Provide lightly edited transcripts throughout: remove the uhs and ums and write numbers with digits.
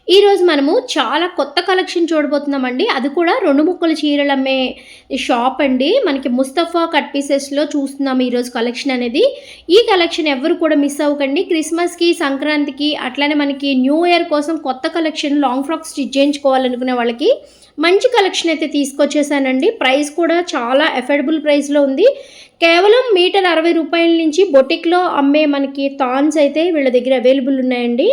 ఈ రోజు మనము చాలా కొత్త కలెక్షన్ చూడబోతున్నామండి. అది కూడా 2 ముక్కల చీరలు అమ్మే షాప్ అండి. మనకి ముస్తఫా కట్ పీసెస్‌లో చూస్తున్నాము ఈరోజు కలెక్షన్ అనేది. ఈ కలెక్షన్ ఎవ్వరు కూడా మిస్ అవ్వకండి. క్రిస్మస్‌కి, సంక్రాంతికి అట్లానే మనకి న్యూ ఇయర్ కోసం కొత్త కలెక్షన్ లాంగ్ ఫ్రాక్స్ స్టిచ్ చేయించుకోవాలనుకునే వాళ్ళకి మంచి కలెక్షన్ అయితే తీసుకొచ్చేసానండి. ప్రైస్ కూడా చాలా అఫోర్డబుల్ ప్రైస్‌లో ఉంది. కేవలం మీటర్ రూ. 60 నుంచి బొటిక్‌లో అమ్మే మనకి థాన్స్ అయితే వీళ్ళ దగ్గర అవైలబుల్ ఉన్నాయండి.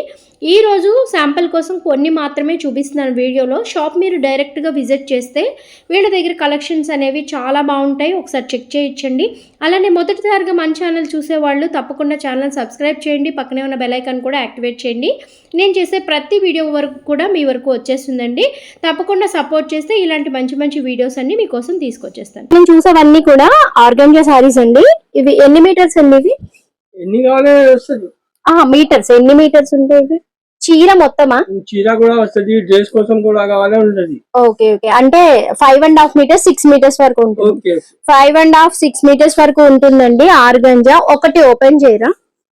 ఈరోజు శాంపిల్ కోసం కొన్ని మాత్రమే చూపిస్తున్నాను వీడియోలో. షాప్ మీరు డైరెక్ట్‌గా విజిట్ చేస్తే వీళ్ళ దగ్గర కలెక్షన్స్ అనేవి చాలా బాగుంటాయి. ఒకసారి చెక్ చేయించండి. అలానే మొదటిసారిగా మన ఛానల్ చూసేవాళ్ళు తప్పకుండా ఛానల్ సబ్స్క్రైబ్ చేయండి. పక్కనే ఉన్న బెల్ ఐకాన్ కూడా యాక్టివేట్ చేయండి. నేను చేసే ప్రతి వీడియో వరకు కూడా మీ వరకు వచ్చేస్తుందండి. తప్పకుండా సపోర్ట్ చేస్తే ఇలాంటి మంచి మంచి వీడియోస్ అన్ని మీకోసం తీసుకొచ్చేస్తాను. నేను చూసేవన్నీ కూడా ఆర్గాంజా సారీస్ అండి. ఇవి ఎన్ని మీటర్స్ అండి? ఇవి ఎన్ని కావాలి వస్తుంది? మీటర్స్ ఎన్ని మీటర్స్ ఉంటాయి? చీర మొత్తమా? చీర కూడా వస్తుంది, డ్రెస్ కోసం కూడా కావాలి ఉంటది. ఓకే ఓకే, అంటే 5.5 మీటర్స్ 6 మీటర్స్ వరకు ఉంటుంది. 5.5 6 మీటర్స్ వరకు ఉంటుందండి ఆర్గంజా. ఒకటి ఓపెన్ చేయరా?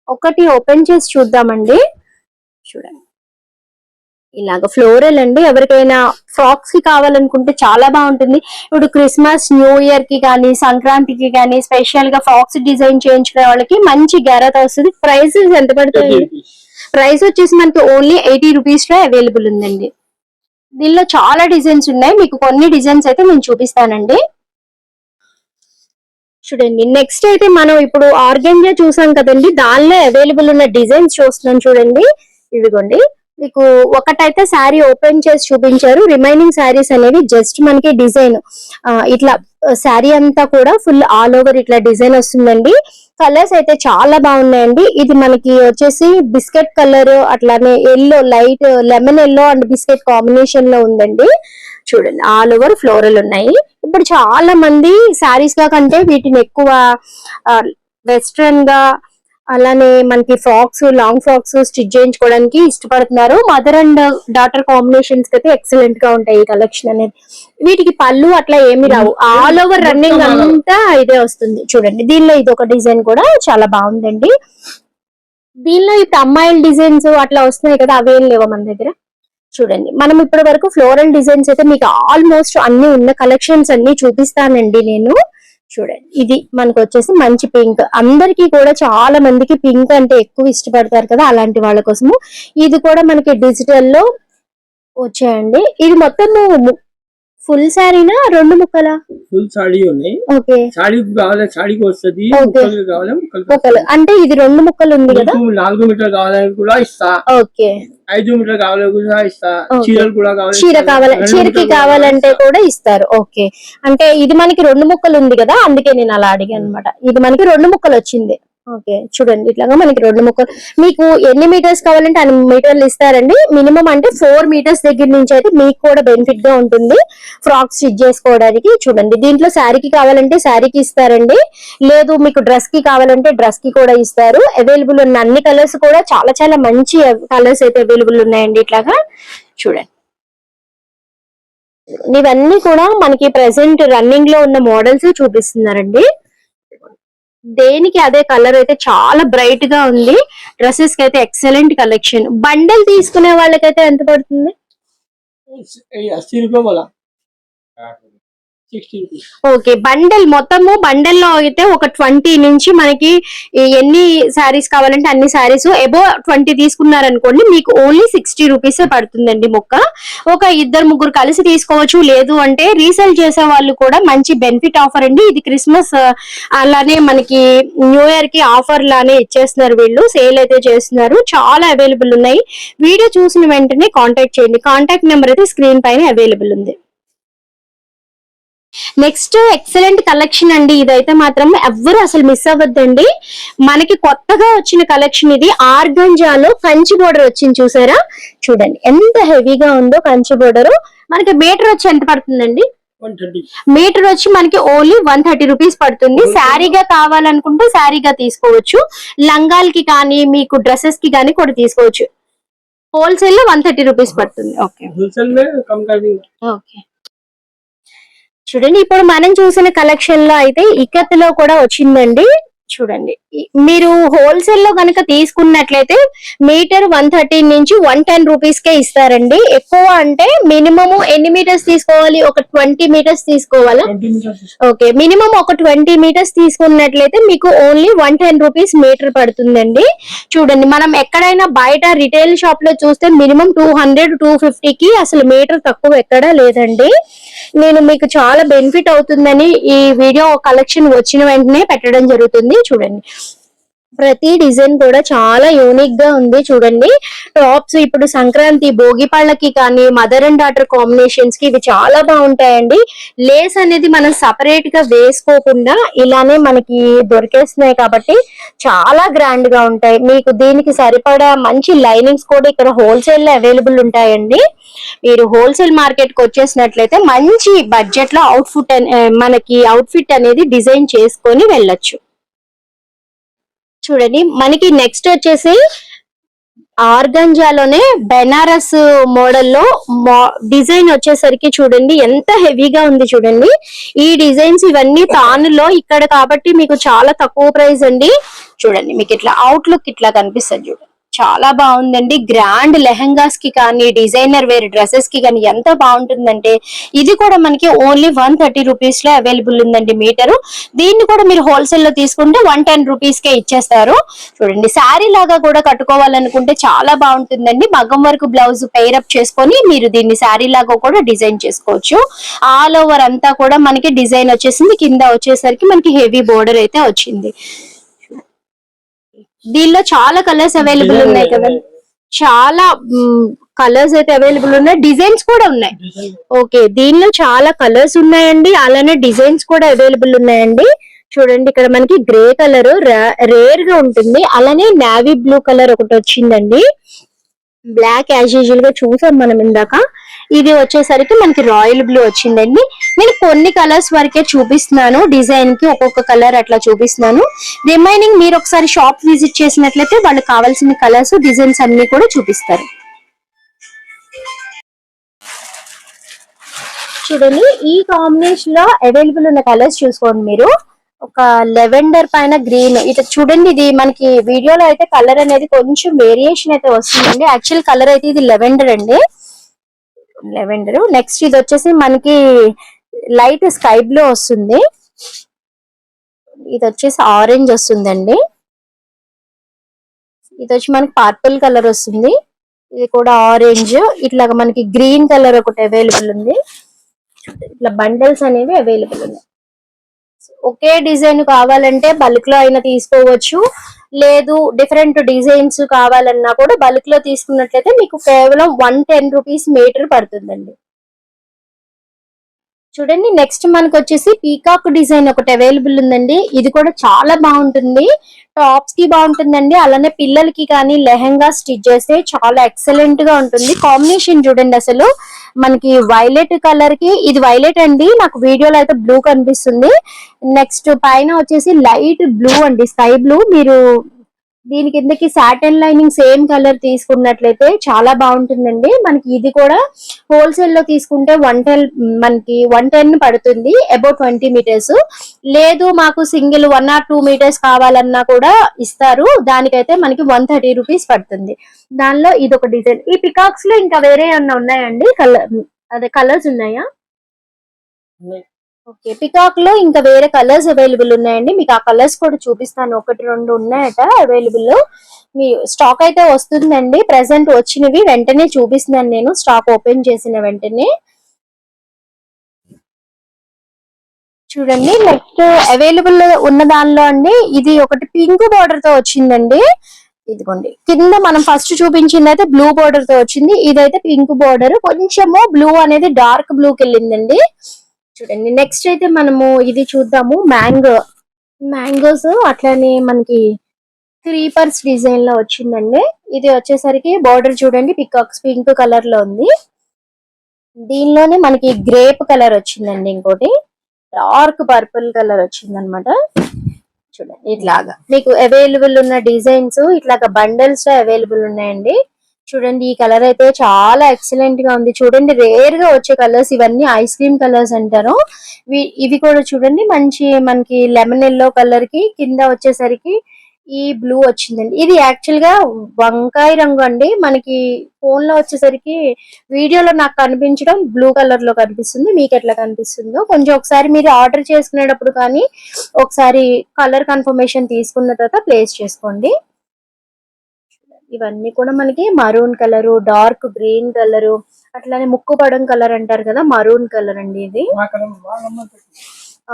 ఒకటి ఓపెన్ చేసి చూద్దామండి. చూడండి, ఇలాగ ఫ్లోరల్ అండి. ఎవరికైనా ఫ్రాక్స్ కి కావాలనుకుంటే చాలా బాగుంటుంది. ఇప్పుడు క్రిస్మస్, న్యూ ఇయర్ కి కానీ, సంక్రాంతికి కానీ స్పెషల్ గా ఫ్రాక్స్ డిజైన్ చేయించుకునే వాళ్ళకి మంచి గ్యారత వస్తుంది. ప్రైస్ ఎంత పడుతుంది? ప్రైస్ వచ్చేసి మనకి ఓన్లీ 80 రూపీస్ లో అవైలబుల్ ఉందండి. దీనిలో చాలా డిజైన్స్ ఉన్నాయి. మీకు కొన్ని డిజైన్స్ అయితే నేను చూపిస్తానండి. చూడండి, నెక్స్ట్ అయితే మనం ఇప్పుడు ఆర్గంజా చూసాం కదండి, దానిలో అవైలబుల్ ఉన్న డిజైన్స్ చూస్తున్నాం. చూడండి, ఇదిగోండి. మీకు ఒకటైతే శారీ ఓపెన్ చేసి చూపించారు. రిమైనింగ్ శారీస్ అనేవి జస్ట్ మనకి డిజైన్ ఇట్లా శారీ అంతా కూడా ఫుల్ ఆల్ ఓవర్ ఇట్లా డిజైన్ వస్తుందండి. కలర్స్ అయితే చాలా బాగున్నాయండి. ఇది మనకి వచ్చేసి బిస్కెట్ కలర్, అట్లానే yellow, light lemon yellow and biscuit combination లో ఉందండి. చూడండి, ఆల్ ఓవర్ ఫ్లోరల్ ఉన్నాయి. ఇప్పుడు చాలా మంది శారీస్ గా కంటే వీటిని ఎక్కువ వెస్ట్రన్ గా, అలానే మనకి ఫ్రాక్స్, లాంగ్ ఫ్రాక్స్ స్టిచ్ చేయించుకోవడానికి ఇష్టపడుతున్నారు. మదర్ అండ్ డాటర్ కాంబినేషన్స్ అయితే ఎక్సలెంట్ గా ఉంటాయి ఈ కలెక్షన్ అనేది. వీటికి పళ్ళు అట్లా ఏమి రావు, ఆల్ ఓవర్ రన్నింగ్ అంతా ఇదే వస్తుంది. చూడండి, దీనిలో ఇది ఒక డిజైన్ కూడా చాలా బాగుందండి. దీనిలో ఇప్పుడు అమ్మాయిల డిజైన్స్ అట్లా వస్తున్నాయి కదా, అవేం లేవు మన దగ్గర. చూడండి, మనం ఇప్పటి వరకు ఫ్లోరల్ డిజైన్స్ అయితే మీకు ఆల్మోస్ట్ అన్ని ఉన్న కలెక్షన్స్ అన్ని చూపిస్తానండి నేను. చూడండి, ఇది మనకు వచ్చేసి మంచి పింక్. అందరికీ కూడా చాలా మందికి పింక్ అంటే ఎక్కువ ఇష్టపడతారు కదా, అలాంటి వాళ్ళ కోసము ఇది కూడా మనకి డిజిటల్ లో వచ్చాయండి. ఇది మొత్తం ఫుల్ శారీనా, 2 ముక్కలా? ఫుల్ సాడీ ఉన్నాయి. ఓకే, సాడీ కావాలి, సాడీకి వస్తుంది. కావాలి ముక్కలు అంటే ఇది 2 ముక్కలు ఉంది కదా. 4 మీటర్ కావాలని కూడా ఇస్తా. ఓకే, 5 మీటర్ కావాలి కూడా ఇస్తా. చీరలు కూడా కావాలి, చీర కావాలి, చీరకి కావాలంటే కూడా ఇస్తారు. ఓకే, అంటే ఇది మనకి 2 ముక్కలు ఉంది కదా, అందుకే నేను అలా అడిగాను అనమాట. ఇది మనకి 2 ముక్కలు వచ్చింది. ఓకే, చూడండి, ఇట్లాగా మనకి 2 ముక్కలు. మీకు ఎన్ని మీటర్స్ కావాలంటే అన్ని మీటర్లు ఇస్తారండి. మినిమం అంటే 4 మీటర్స్ దగ్గర నుంచి అయితే మీకు కూడా బెనిఫిట్ గా ఉంటుంది ఫ్రాక్స్ స్టిచ్ చేసుకోవడానికి. చూడండి, దీంట్లో శారీకి కావాలంటే శారీకి ఇస్తారండి, లేదు మీకు డ్రెస్ కి కావాలంటే డ్రెస్ కి కూడా ఇస్తారు. అవైలబుల్ ఉన్న అన్ని కలర్స్ కూడా చాలా చాలా మంచి కలర్స్ అయితే అవైలబుల్ ఉన్నాయండి. ఇట్లాగా చూడండి, ఇవన్నీ కూడా మనకి ప్రెసెంట్ రన్నింగ్ లో ఉన్న మోడల్స్ చూపిస్తున్నారండి. దేనికి అదే కలర్ అయితే చాలా బ్రైట్ గా ఉంది. డ్రెస్సెస్ కి అయితే ఎక్సలెంట్ కలెక్షన్. బండల్ తీసుకునే వాళ్ళకైతే ఎంత పడుతుంది? 80 రూపాయలు, 60 రూపీస్. ఓకే, బండల్ మొత్తము బండల్లో అయితే ఒక 20 నుంచి మనకి ఎన్ని శారీస్ కావాలంటే అన్ని శారీస్ ఎబో 20 తీసుకున్నారనుకోండి, మీకు ఓన్లీ 60 రూపీస్ పడుతుందండి మొక్క. ఒక 2-3 కలిసి తీసుకోవచ్చు. లేదు అంటే రీసేల్ చేసే వాళ్ళు కూడా మంచి బెనిఫిట్ ఆఫర్ అండి. ఇది క్రిస్మస్ అలానే మనకి న్యూ ఇయర్ కి ఆఫర్ లానే ఇచ్చేస్తున్నారు వీళ్ళు, సేల్ అయితే చేస్తున్నారు. చాలా అవైలబుల్ ఉన్నాయి. వీడియో చూసిన వెంటనే కాంటాక్ట్ చేయండి. కాంటాక్ట్ నెంబర్ అయితే స్క్రీన్ పైన అవైలబుల్ ఉంది. నెక్స్ట్ ఎక్సలెంట్ కలెక్షన్ అండి. ఇదైతే మాత్రం ఎవ్వరు అసలు మిస్ అవ్వద్దండి. మనకి కొత్తగా వచ్చిన కలెక్షన్ ఇది. ఆర్గంజాలో కంచి బోర్డర్ వచ్చింది, చూసారా? చూడండి ఎంత హెవీగా ఉందో కంచి బోర్డర్. మనకి మీటర్ వచ్చి ఎంత పడుతుందండి? 130. మీటర్ వచ్చి మనకి ఓన్లీ 130 రూపీస్ పడుతుంది. శారీగా కావాలనుకుంటే శారీగా తీసుకోవచ్చు, లంగాలకి కానీ మీకు డ్రెస్సెస్ కి కానీ కూడా తీసుకోవచ్చు. హోల్సేల్ లో 130 రూపీస్ పడుతుంది. Okay, okay. చూడండి, ఇప్పుడు మనం చూసిన కలెక్షన్ లో అయితే ఇక్కత్లో కూడా వచ్చిందండి. చూడండి మీరు హోల్సేల్ లో కనుక తీసుకున్నట్లయితే మీటర్ 130 నుంచి 110 రూపీస్ కే ఇస్తారండి. ఎక్కువ అంటే మినిమం ఎన్ని మీటర్స్ తీసుకోవాలి? ఒక 20 మీటర్స్ తీసుకోవాలా? 20 మీటర్స్. ఓకే, మినిమం ఒక 20 మీటర్స్ తీసుకున్నట్లయితే మీకు ఓన్లీ 110 రూపీస్ మీటర్ పడుతుందండి. చూడండి, మనం ఎక్కడైనా బయట రిటైల్ షాప్ లో చూస్తే మినిమం 200-250 కి అసలు మీటర్ తక్కువ ఎక్కడా లేదండి. నేను మీకు చాలా బెనిఫిట్ అవుతుందని ఈ వీడియో కలెక్షన్ వచ్చిన వెంటనే పెట్టడం జరుగుతుంది. చూడండి, ప్రతి డిజైన్ కూడా చాలా యూనిక్ గా ఉంది. చూడండి, టాప్స్ ఇప్పుడు సంక్రాంతి భోగి పళ్ళకి కానీ మదర్ అండ్ డాటర్ కాంబినేషన్స్ కి ఇవి చాలా బాగుంటాయండి. లేస్ అనేది మనం సపరేట్ గా వేసుకోకుండా ఇలానే మనకి దొరికేస్తున్నాయి కాబట్టి చాలా గ్రాండ్ గా ఉంటాయి. మీకు దీనికి సరిపడా మంచి లైనింగ్స్ కూడా ఇక్కడ హోల్సేల్ లో అవైలబుల్ ఉంటాయండి. మీరు హోల్సేల్ మార్కెట్ కి వచ్చేసినట్లయితే మంచి బడ్జెట్ లో మనకి అవుట్ఫిట్ అనేది డిజైన్ చేసుకొని వెళ్ళొచ్చు. చూడండి, మనకి నెక్స్ట్ వచ్చేసి ఆర్గంజాలోనే బెనారస్ మోడల్లో డిజైన్ వచ్చేసరికి చూడండి ఎంత హెవీగా ఉంది. చూడండి, ఈ డిజైన్స్ ఇవన్నీ తానులో ఇక్కడ కాబట్టి మీకు చాలా తక్కువ ప్రైస్ అండి. చూడండి, మీకు ఇట్లా అవుట్లుక్ ఇట్లా కనిపిస్తుంది. చూడండి, చాలా బాగుందండి. గ్రాండ్ లెహంగాస్ కి కానీ డిజైనర్ వేర్ డ్రెస్సెస్ కి కానీ ఎంత బాగుంటుందంటే ఇది కూడా మనకి ఓన్లీ 130 రూపీస్ లో అవైలబుల్ ఉందండి మీటరు. దీన్ని కూడా మీరు హోల్సేల్ లో తీసుకుంటే 110 రూపీస్ కే ఇచ్చేస్తారు. చూడండి, శారీ లాగా కూడా కట్టుకోవాలనుకుంటే చాలా బాగుంటుందండి. మగ్గం వరకు బ్లౌజ్ పెయిరప్ చేసుకొని మీరు దీన్ని శారీ లాగా కూడా డిజైన్ చేసుకోవచ్చు. ఆల్ ఓవర్ అంతా కూడా మనకి డిజైన్ వచ్చేసింది. కింద వచ్చేసరికి మనకి హెవీ బోర్డర్ అయితే వచ్చింది. దీనిలో చాలా కలర్స్ అవైలబుల్ ఉన్నాయి కదా, చాలా కలర్స్ అయితే అవైలబుల్ ఉన్నాయి, డిజైన్స్ కూడా ఉన్నాయి. ఓకే, దీనిలో చాలా కలర్స్ ఉన్నాయండి, అలానే డిజైన్స్ కూడా అవైలబుల్ ఉన్నాయండి. చూడండి, ఇక్కడ మనకి గ్రే కలర్ రేర్ గా ఉంటుంది, అలానే నావీ బ్లూ కలర్ ఒకటి వచ్చిందండి. బ్లాక్ యాజ్ యూజువల్ గా చూసాం మనం ఇందాక. ఇది వచ్చేసరికి మనకి రాయల్ బ్లూ వచ్చిందండి. నేను కొన్ని కలర్స్ వరకే చూపిస్తున్నాను, డిజైన్ కి ఒక్కొక్క కలర్ అట్లా చూపిస్తున్నాను. రిమైనింగ్ మీరు ఒకసారి షాప్ విజిట్ చేసినట్లయితే వాళ్ళకి కావాల్సిన కలర్స్ డిజైన్స్ అన్ని కూడా చూపిస్తారు. చూడండి, ఈ కాంబినేషన్ లో అవైలబుల్ ఉన్న కలర్స్ చూసుకోండి మీరు. ఒక లెవెండర్ పైన గ్రీన్, ఇట్లా చూడండి. ఇది మనకి వీడియోలో అయితే కలర్ అనేది కొంచెం వేరియేషన్ అయితే వస్తుందండి. యాక్చువల్ కలర్ అయితే ఇది లెవెండర్ అండి, లెవెండర్. నెక్స్ట్ ఇది వచ్చేసి మనకి లైట్ స్కై బ్లూ వస్తుంది. ఇది వచ్చేసి ఆరెంజ్ వస్తుందండి. ఇది వచ్చి మనకి పర్పుల్ కలర్ వస్తుంది. ఇది కూడా ఆరెంజ్. ఇట్లాగా మనకి గ్రీన్ కలర్ ఒకటి అవైలబుల్ ఉంది. ఇట్లా బండిల్స్ అనేవి అవైలబుల్ ఉన్నాయి. ఒకే డిజైన్ కావాలంటే బల్క్ లో అయినా తీసుకోవచ్చు, లేదు డిఫరెంట్ డిజైన్స్ కావాలన్నా కూడా బల్క్ లో తీసుకున్నట్లయితే మీకు కేవలం 110 రూపీస్ మీటర్ పడుతుందండి. చూడండి, నెక్స్ట్ మనకు వచ్చేసి పీకాక్ డిజైన్ ఒకటి అవైలబుల్ ఉందండి. ఇది కూడా చాలా బాగుంటుంది, టాప్స్ కి బాగుంటుందండి, అలానే పిల్లలకి కానీ లెహంగా స్టిచ్ చేస్తే చాలా ఎక్సలెంట్ గా ఉంటుంది. కాంబినేషన్ చూడండి, అసలు మనకి వైలెట్ కలర్ కి, ఇది వైలెట్ అండి, నాకు వీడియోలో అయితే బ్లూ కనిపిస్తుంది. నెక్స్ట్ పైన వచ్చేసి లైట్ బ్లూ అండి, స్కై బ్లూ. మీరు దీని కిందకి సాటన్ లైనింగ్ సేమ్ కలర్ తీసుకున్నట్లయితే చాలా బాగుంటుందండి. మనకి ఇది కూడా హోల్సేల్ లో తీసుకుంటే 110 పడుతుంది, అబౌట్ 20 మీటర్స్. లేదు మాకు సింగిల్ 1 or 2 మీటర్స్ కావాలన్నా కూడా ఇస్తారు, దానికైతే మనకి 130 రూపీస్ పడుతుంది. దానిలో ఇది ఒక డిజైన్. ఈ పికాక్స్ లో ఇంకా వేరే ఏమన్నా ఉన్నాయండి? అదే కలర్స్ ఉన్నాయా? ఓకే, పికాక్ లో ఇంకా వేరే కలర్స్ అవైలబుల్ ఉన్నాయండి. మీకు ఆ కలర్స్ కూడా చూపిస్తాను, 1-2 ఉన్నాయట అవైలబుల్. మీ స్టాక్ అయితే వస్తుందండి, ప్రెసెంట్ వచ్చినవి వెంటనే చూపిస్తున్నాను నేను, స్టాక్ ఓపెన్ చేసిన వెంటనే. చూడండి, నెక్స్ట్ అవైలబుల్ ఉన్న దానిలో అండి ఇది ఒకటి పింక్ బార్డర్ తో వచ్చిందండి. ఇదిగోండి, కింద మనం ఫస్ట్ చూపించింది అయితే బ్లూ బార్డర్ తో వచ్చింది, ఇదైతే పింక్ బార్డర్, కొంచెము బ్లూ అనేది డార్క్ బ్లూకి వెళ్ళిందండి. చూడండి, నెక్స్ట్ అయితే మనము ఇది చూద్దాము. మ్యాంగోస్ అట్లానే మనకి క్రీపర్స్ డిజైన్ లో వచ్చిందండి. ఇది వచ్చేసరికి బార్డర్ చూడండి, పికాక్స్ పింక్ కలర్ లో ఉంది. దీనిలోనే మనకి గ్రేప్ కలర్ వచ్చిందండి, ఇంకోటి డార్క్ పర్పుల్ కలర్ వచ్చింది అనమాట. చూడండి, ఇట్లాగా మీకు అవైలబుల్ ఉన్న డిజైన్స్ ఇట్లాగా బండల్స్ అవైలబుల్ ఉన్నాయండి. చూడండి ఈ కలర్ అయితే చాలా ఎక్సలెంట్ గా ఉంది. చూడండి రేర్ గా వచ్చే కలర్స్ ఇవన్నీ, ఐస్ క్రీమ్ కలర్స్ అంటారు. ఇవి కూడా చూడండి మంచి మనకి లెమన్ ఎల్లో కలర్ కి కింద వచ్చేసరికి ఈ బ్లూ వచ్చిందండి. ఇది యాక్చువల్ గా వంకాయ రంగు అండి. మనకి ఫోన్ లో వచ్చేసరికి వీడియోలో నాకు కనిపించడం బ్లూ కలర్ లో కనిపిస్తుంది. మీకు ఎట్లా కనిపిస్తుందో కొంచెం ఒకసారి మీరు ఆర్డర్ చేసుకునేటప్పుడు కానీ ఒకసారి కలర్ కన్ఫర్మేషన్ తీసుకున్న తర్వాత ప్లేస్ చేసుకోండి. ఇవన్నీ కూడా మనకి maroon colour, dark green colour, అట్లానే ముక్కు పడం కలర్ అంటారు కదా, మరూన్ కలర్ అండి ఇది.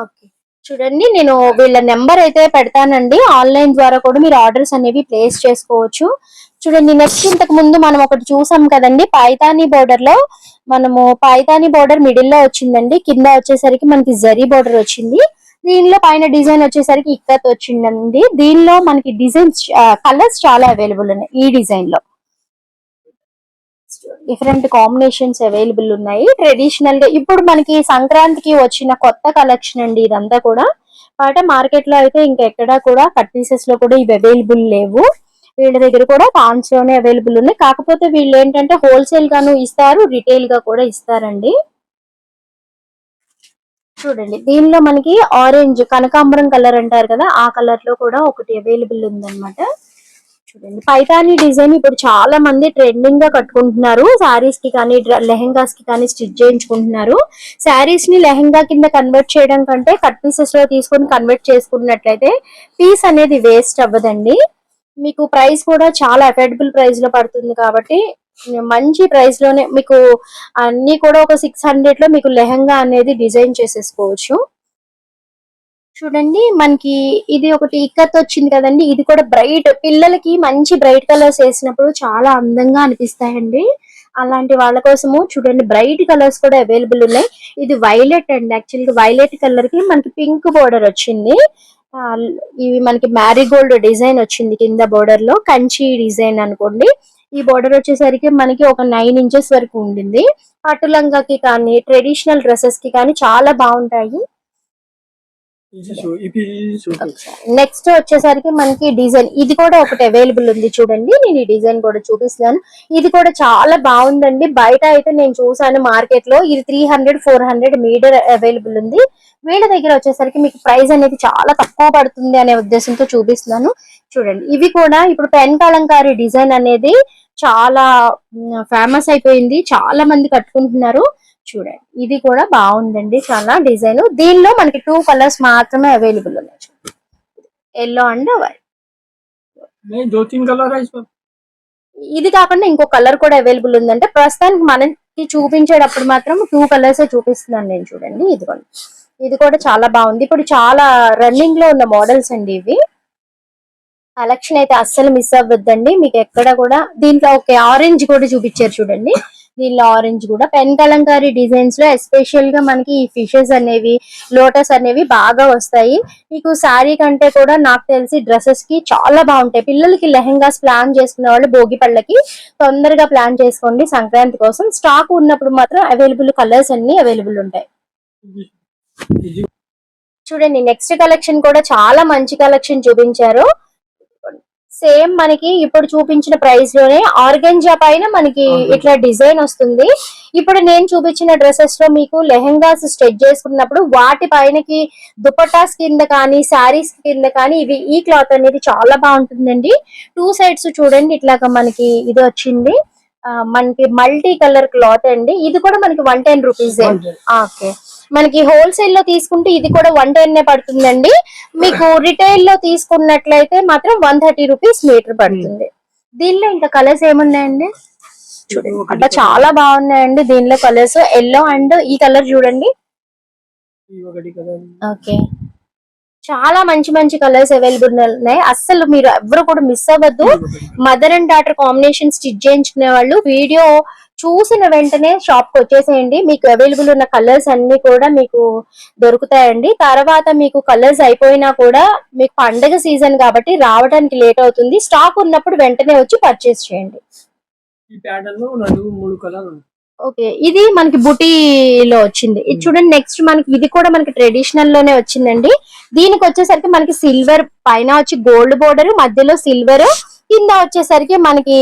ఓకే చూడండి నేను వీళ్ళ నెంబర్ అయితే పెడతానండి. ఆన్లైన్ ద్వారా కూడా మీరు ఆర్డర్స్ అనేవి ప్లేస్ చేసుకోవచ్చు. చూడండి నెక్స్ట్ ఇంతకు ముందు మనం ఒకటి చూసాం కదండి, పైతానీ బోర్డర్ లో. మనము పైతానీ బోర్డర్ మిడిల్ లో వచ్చిందండి, కింద వచ్చేసరికి మనకి జరీ బోర్డర్ వచ్చింది. దీనిలో పైన డిజైన్ వచ్చేసరికి ఇక్కత్ వచ్చిందండి. దీనిలో మనకి డిజైన్స్ కలర్స్ చాలా అవైలబుల్ ఉన్నాయి. ఈ డిజైన్ లో డిఫరెంట్ కాంబినేషన్స్ అవైలబుల్ ఉన్నాయి. ట్రెడిషనల్ గా ఇప్పుడు మనకి సంక్రాంతికి వచ్చిన కొత్త కలెక్షన్ అండి ఇదంతా కూడా. అంటే మార్కెట్ లో అయితే ఇంకెక్కడా కూడా కట్ పీసెస్ లో కూడా ఇవి అవైలబుల్ లేవు. వీళ్ళ దగ్గర కూడా పాన్స్ లోనే అవైలబుల్ ఉన్నాయి. కాకపోతే వీళ్ళు ఏంటంటే హోల్సేల్ గాను ఇస్తారు, రిటైల్ గా కూడా ఇస్తారండి. చూడండి దీనిలో మనకి ఆరెంజ్ కనకాంబరం కలర్ అంటారు కదా, ఆ కలర్ లో కూడా ఒకటి అవైలబుల్ ఉందన్నమాట. చూడండి పైతానీ డిజైన్ ఇప్పుడు చాలా మంది ట్రెండింగ్ గా కట్టుకుంటున్నారు. సారీస్ కి కానీ లెహెంగాస్ కి కానీ స్టిచ్ చేయించుకుంటున్నారు. సారీస్ ని లెహెంగా కింద కన్వర్ట్ చేయడం కంటే కట్ పీసెస్ లో తీసుకొని కన్వర్ట్ చేసుకున్నట్లయితే పీస్ అనేది వేస్ట్ అవ్వదండి. మీకు ప్రైస్ కూడా చాలా అఫోర్డబుల్ ప్రైస్ లో పడుతుంది కాబట్టి మంచి ప్రైస్ లోనే మీకు అన్ని కూడా ఒక 600 లో మీకు లెహంగా అనేది డిజైన్ చేసేసుకోవచ్చు. చూడండి మనకి ఇది ఒకటి ఇక్కత్ వచ్చింది కదండి, ఇది కూడా బ్రైట్, పిల్లలకి మంచి బ్రైట్ కలర్స్ వేసినప్పుడు చాలా అందంగా అనిపిస్తాయండి. అలాంటి వాళ్ళ కోసము చూడండి బ్రైట్ కలర్స్ కూడా అవైలబుల్ ఉన్నాయి. ఇది వైలెట్ అండి, యాక్చువల్ గా వైలెట్ కలర్ కి మనకి పింక్ బోర్డర్ వచ్చింది. ఇవి మనకి మ్యారీగోల్డ్ డిజైన్ వచ్చింది కింద బోర్డర్ లో, కంచి డిజైన్ అనుకోండి. ఈ బోర్డర్ వచ్చేసరికి మనకి ఒక 9 ఇంచెస్ వరకు ఉండింది. పట్టు లంగాకి కానీ ట్రెడిషనల్ డ్రెస్సెస్ కి కానీ చాలా బాగుంటాయి. నెక్స్ట్ వచ్చేసరికి మనకి డిజైన్ ఇది కూడా ఒకటి అవైలబుల్ ఉంది. చూడండి నేను ఈ డిజైన్ కూడా చూపిస్తున్నాను. ఇది కూడా చాలా బాగుందండి. బయట అయితే నేను చూసాను మార్కెట్ లో ఇది 300-400 మీటర్ అవైలబుల్ ఉంది. వీళ్ళ దగ్గర వచ్చేసరికి మీకు ప్రైస్ అనేది చాలా తక్కువ పడుతుంది అనే ఉద్దేశంతో చూపిస్తున్నాను. చూడండి ఇవి కూడా ఇప్పుడు పెన్ కలంకారీ డిజైన్ అనేది చాలా ఫేమస్ అయిపోయింది, చాలా మంది కట్టుకుంటున్నారు. చూడండి ఇది కూడా బాగుందండి చాలా డిజైన్. దీనిలో మనకి 2 కలర్స్ మాత్రమే అవైలబుల్ ఉన్నాయి, ఎల్లో అండ్ వైట్. ఇది కాకుండా ఇంకో కలర్ కూడా అవైలబుల్ ఉందంటే ప్రస్తుతానికి మనకి చూపించేటప్పుడు మాత్రం 2 కలర్స్ చూపిస్తున్నాను నేను. చూడండి ఇది కూడా చాలా బాగుంది. ఇప్పుడు చాలా రన్నింగ్ లో ఉన్న మోడల్స్ అండి ఇవి. కలెక్షన్ అయితే అస్సలు మిస్ అవ్వద్దండి మీకు ఎక్కడ కూడా. దీంట్లో ఒక ఆరెంజ్ కూడా చూపించారు చూడండి, దీనిలో ఆరెంజ్ కూడా పెన్ కలంకారీ డిజైన్స్ లో ఎస్పెషల్ గా మనకి ఈ ఫిషెస్ అనేవి, లోటస్ అనేవి బాగా వస్తాయి. మీకు శారీ కంటే కూడా నాకు తెలిసి డ్రెస్సెస్ కి చాలా బాగుంటాయి. పిల్లలకి లెహెంగాస్ ప్లాన్ చేసుకునే వాళ్ళు భోగి పళ్ళకి తొందరగా ప్లాన్ చేసుకోండి. సంక్రాంతి కోసం స్టాక్ ఉన్నప్పుడు మాత్రం అవైలబుల్ కలర్స్ అన్ని అవైలబుల్ ఉంటాయి. చూడండి నెక్స్ట్ కలెక్షన్ కూడా చాలా మంచి కలెక్షన్ చూపించారు. సేమ్ మనకి ఇప్పుడు చూపించిన ప్రైస్ లోనే ఆర్గంజా పైన మనకి ఇట్లా డిజైన్ వస్తుంది. ఇప్పుడు నేను చూపించిన డ్రెస్సెస్ లో మీకు లెహెంగాస్ స్టిచ్ చేసుకున్నప్పుడు వాటి పైనకి దుపట్టాస్ కింద కానీ శారీస్ కింద కానీ ఇవి ఈ క్లాత్ అనేది చాలా బాగుంటుందండి. 2 సైడ్స్ చూడండి ఇట్లాగా మనకి ఇది వచ్చింది. మనకి మల్టీ కలర్ క్లాత్ అండి. ఇది కూడా మనకి 110 రూపీస్. ఓకే మనకి హోల్సేల్ లో తీసుకుంటే ఇది కూడా 110 పడుతుందండి. మీకు రిటైల్ లో తీసుకున్నట్లయితే మాత్రం 130 రూపీస్ మీటర్ పడుతుంది. దీనిలో ఇంకా కలర్స్ ఏమున్నాయండి చూడండి, అట్లా చాలా బాగున్నాయండి. దీనిలో కలర్స్ ఎల్లో అండ్ ఈ కలర్ చూడండి. ఓకే చాలా మంచి మంచి కలర్స్ అవైలబుల్ ఉన్నాయి. అస్సలు మీరు ఎవరు కూడా మిస్ అవ్వద్దు. Mother and daughter combination stitch చేయించుకునే వాళ్ళు వీడియో చూసిన వెంటనే షాప్ కి వచ్చేసేయండి. మీకు అవైలబుల్ ఉన్న కలర్స్ అన్ని కూడా మీకు దొరుకుతాయండి. తర్వాత మీకు కలర్స్ అయిపోయినా కూడా మీకు పండగ సీజన్ కాబట్టి రావడానికి లేట్ అవుతుంది. స్టాక్ ఉన్నప్పుడు వెంటనే వచ్చి పర్చేస్ చేయండి. ఓకే ఇది మనకి బుటీలో వచ్చింది. ఇది చూడండి నెక్స్ట్ మనకి ఇది కూడా మనకి ట్రెడిషనల్ లోనే వచ్చిందండి. దీనికి వచ్చేసరికి మనకి సిల్వర్ పైన వచ్చి గోల్డ్ బోర్డర్, మధ్యలో సిల్వర్, కింద వచ్చేసరికి మనకి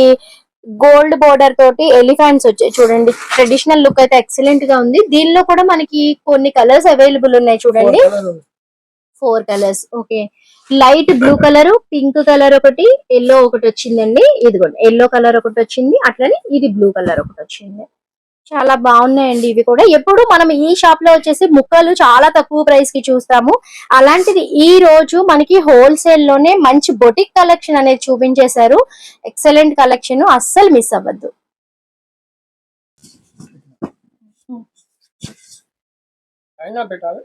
గోల్డ్ బోర్డర్ తోటి ఎలిఫెంట్స్ వచ్చాయి చూడండి. ట్రెడిషనల్ లుక్ అయితే ఎక్సలెంట్ గా ఉంది. దీనిలో కూడా మనకి కొన్ని కలర్స్ అవైలబుల్ ఉన్నాయి చూడండి. 4 colours. Okay, light blue colour, pink colour ఒకటి, ఎల్లో ఒకటి వచ్చిందండి. ఇదిగోండి ఎల్లో కలర్ ఒకటి వచ్చింది, అట్లనే ఇది బ్లూ కలర్ ఒకటి వచ్చింది. చాలా బాగున్నాయండి ఇవి కూడా. ఎప్పుడు మనం ఈ షాప్ లో వచ్చేసి ముక్కలు చాలా తక్కువ ప్రైస్ కి చూస్తాము. అలాంటిది ఈ రోజు మనకి హోల్సేల్ లోనే మంచి బొటిక్ కలెక్షన్ అనేది చూపించేశారు. ఎక్సలెంట్ కలెక్షన్, అస్సలు మిస్ అవ్వద్దు. అయినా పెట్టాలి.